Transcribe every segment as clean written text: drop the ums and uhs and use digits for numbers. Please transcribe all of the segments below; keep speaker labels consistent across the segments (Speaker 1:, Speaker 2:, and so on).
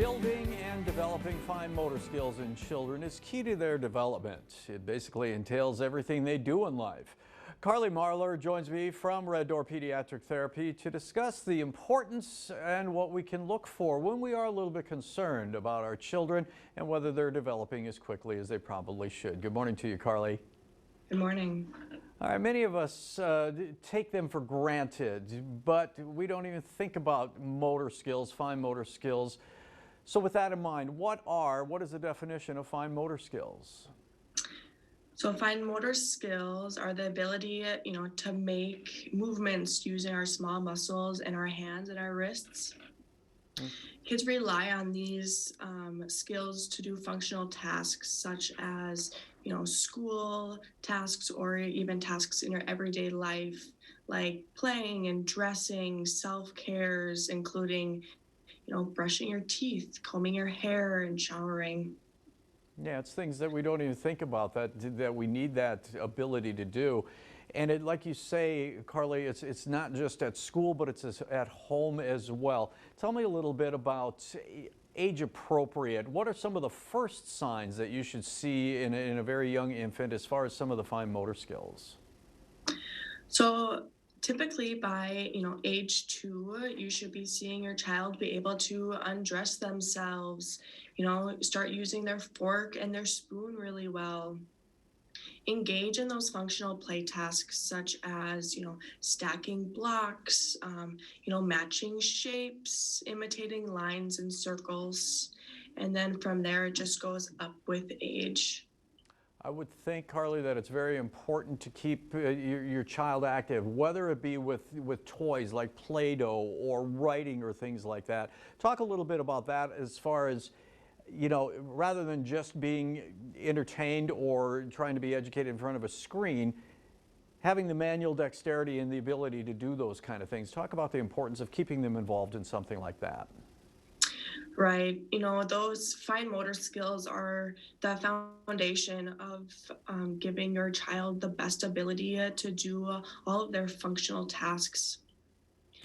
Speaker 1: Building and developing fine motor skills in children is key to their development. It basically entails everything they do in life. Karlie Marler joins me from Red Door Pediatric Therapy to discuss the importance and what we can look for when we are a little bit concerned about our children and whether they're developing as quickly as they probably should. Good morning to you, Karlie.
Speaker 2: Good morning.
Speaker 1: All right, many of us take them for granted, but we don't even think about motor skills, fine motor skills. So with that in mind, what is the definition of fine motor skills?
Speaker 2: So fine motor skills are the ability, to make movements using our small muscles in our hands and our wrists. Kids rely on these skills to do functional tasks such as, school tasks or even tasks in your everyday life, like playing and dressing, self-cares, including, brushing your teeth, combing your hair, and showering.
Speaker 1: Yeah, it's things that we don't even think about that we need that ability to do. And like you say, Karlie, it's not just at school, but it's at home as well. Tell me a little bit about age appropriate. What are some of the first signs that you should see in a very young infant as far as some of the fine motor skills?
Speaker 2: So typically by, age 2, you should be seeing your child be able to undress themselves, start using their fork and their spoon really well. Engage in those functional play tasks such as, stacking blocks, matching shapes, imitating lines and circles. And then from there, it just goes up with age.
Speaker 1: I would think, Karlie, that it's very important to keep your child active, whether it be with toys like Play-Doh or writing or things like that. Talk a little bit about that as far as, rather than just being entertained or trying to be educated in front of a screen, having the manual dexterity and the ability to do those kind of things. Talk about the importance of keeping them involved in something like that.
Speaker 2: Right. Those fine motor skills are the foundation of giving your child the best ability to do all of their functional tasks.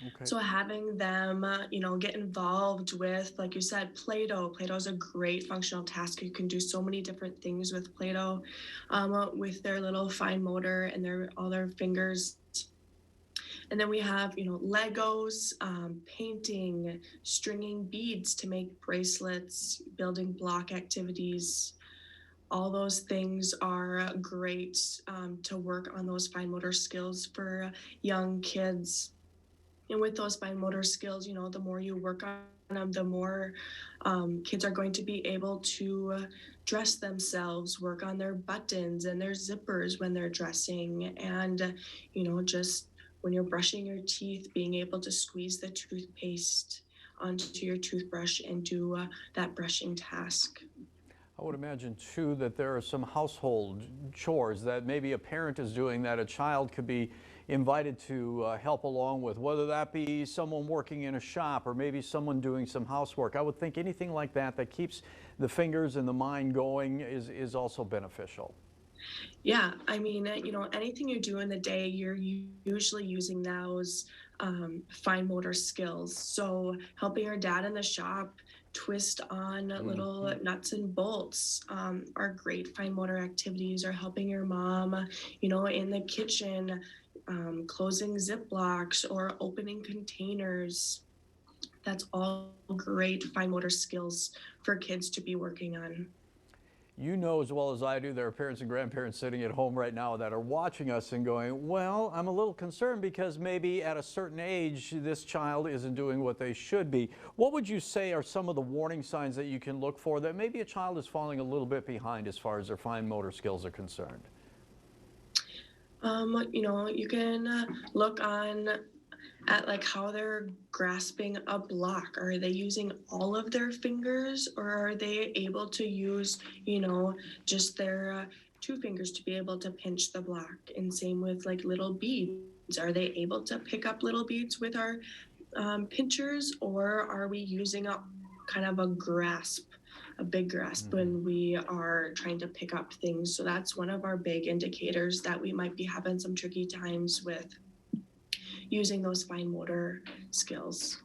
Speaker 1: Okay.
Speaker 2: So having them, get involved with, like you said, Play-Doh. Play-Doh is a great functional task. You can do so many different things with Play-Doh, with their little fine motor and all their fingers. And then we have, Legos, painting, stringing beads to make bracelets, building block activities. All those things are great to work on those fine motor skills for young kids. And with those fine motor skills, the more you work on them, the more kids are going to be able to dress themselves, work on their buttons and their zippers when they're dressing, and, just when you're brushing your teeth, being able to squeeze the toothpaste onto your toothbrush and do that brushing task.
Speaker 1: I would imagine, too, that there are some household chores that maybe a parent is doing that a child could be invited to help along with, whether that be someone working in a shop or maybe someone doing some housework. I would think anything like that that keeps the fingers and the mind going is also beneficial.
Speaker 2: Yeah, I mean, anything you do in the day, you're usually using those fine motor skills. So helping your dad in the shop twist on little nuts and bolts are great fine motor activities, or helping your mom, in the kitchen, closing Ziplocs or opening containers. That's all great fine motor skills for kids to be working on.
Speaker 1: You know as well as I do, there are parents and grandparents sitting at home right now that are watching us and going, well, I'm a little concerned because maybe at a certain age, this child isn't doing what they should be. What would you say are some of the warning signs that you can look for that maybe a child is falling a little bit behind as far as their fine motor skills are concerned?
Speaker 2: You can look at like how they're grasping a block. Are they using all of their fingers, or are they able to use, just their 2 fingers to be able to pinch the block? And same with like little beads. Are they able to pick up little beads with our pinchers, or are we using a kind of a big grasp when we are trying to pick up things? So that's one of our big indicators that we might be having some tricky times with using those fine motor skills.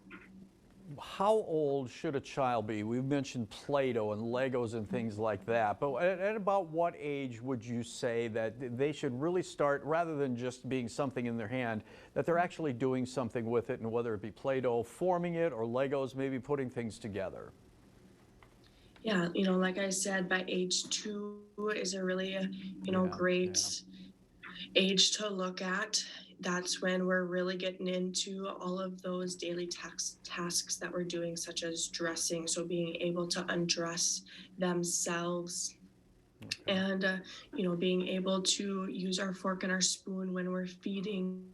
Speaker 1: How old should a child be? We mentioned Play-Doh and Legos and things like that, but at about what age would you say that they should really start, rather than just being something in their hand, that they're actually doing something with it, and whether it be Play-Doh, forming it, or Legos, maybe putting things together?
Speaker 2: Yeah, like I said, by age 2 is a really,
Speaker 1: Yeah,
Speaker 2: great
Speaker 1: yeah.
Speaker 2: age to look at. That's when we're really getting into all of those daily tasks that we're doing, such as dressing. So being able to undress themselves,
Speaker 1: Okay.
Speaker 2: and being able to use our fork and our spoon when we're feeding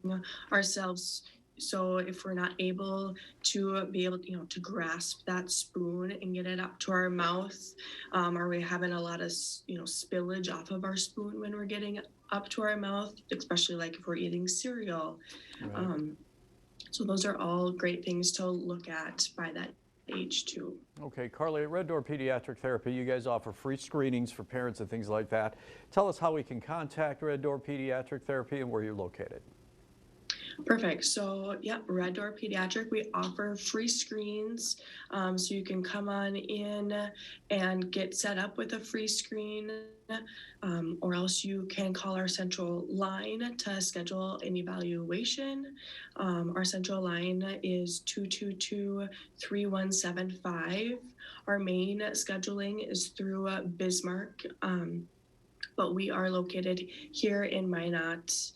Speaker 2: ourselves. So if we're not able to be able to grasp that spoon and get it up to our mouth, are we having a lot of spillage off of our spoon when we're getting up to our mouth, especially like if we're eating cereal.
Speaker 1: Right.
Speaker 2: um, so those are all great things to look at by that age too.
Speaker 1: Okay, Karlie, at Red Door Pediatric Therapy, you guys offer free screenings for parents and things like that. Tell us how we can contact Red Door Pediatric Therapy and where you're located.
Speaker 2: Perfect. So, yeah, Red Door Pediatric, we offer free screens. So you can come on in and get set up with a free screen, or else you can call our central line to schedule an evaluation. Our central line is 222-3175. Our main scheduling is through Bismarck, but we are located here in Minot,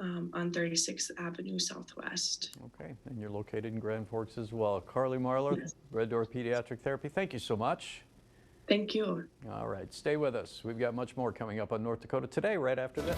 Speaker 2: on 36th Avenue Southwest.
Speaker 1: Okay, and you're located in Grand Forks as well. Karlie Marler,
Speaker 2: Yes.
Speaker 1: Red Door Pediatric Therapy, thank you so much.
Speaker 2: Thank you.
Speaker 1: All right, stay with us. We've got much more coming up on North Dakota Today right after this.